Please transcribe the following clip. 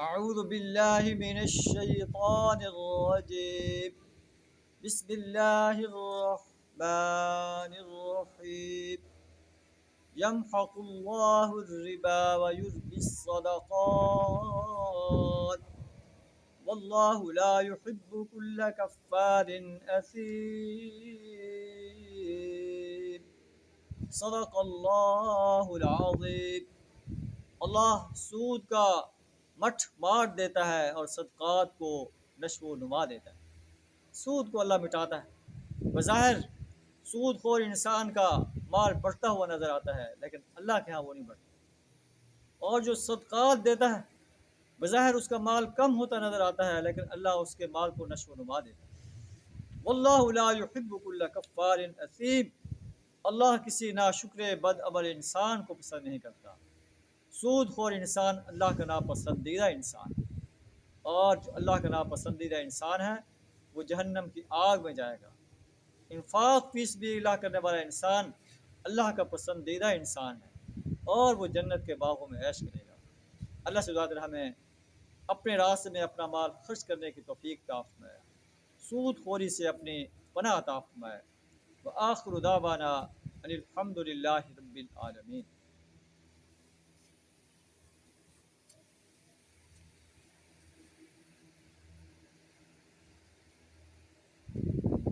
اعوذ باللہ من الشیطان الرجیم بسم اللہ الرحمن الرحیم یمحق اللہ الربا ویربی الصدقات واللہ لا يحب كل کفار اثیم صدق اللہ العظیم۔ اللہ سود کا مٹھ مار دیتا ہے اور صدقات کو نشو و نما دیتا ہے۔ سود کو اللہ مٹاتا ہے۔ بظاہر سود خور انسان کا مال بڑھتا ہوا نظر آتا ہے، لیکن اللہ کے ہاں وہ نہیں بڑھتا۔ اور جو صدقات دیتا ہے بظاہر اس کا مال کم ہوتا نظر آتا ہے، لیکن اللہ اس کے مال کو نشو و نما دیتا ہے۔ واللہ لا يحب كل کفار اثیم، اللہ کسی ناشکر بد عمل انسان کو پسند نہیں کرتا۔ سود خور انسان اللہ کا ناپسندیدہ انسان ہے، اور جو اللہ کا ناپسندیدہ انسان ہے وہ جہنم کی آگ میں جائے گا۔ انفاق فی سبیل اللہ کرنے والا انسان اللہ کا پسندیدہ انسان ہے، اور وہ جنت کے باغوں میں عیش کرے گا۔ اللہ سے دعا کریں ہمیں اپنے راستے میں اپنا مال خرچ کرنے کی توفیق عطا فرمائے، سود خوری سے اپنی پناہ عطا فرمائے۔ وآخر دعوانا ان الحمد للہ رب العالمین۔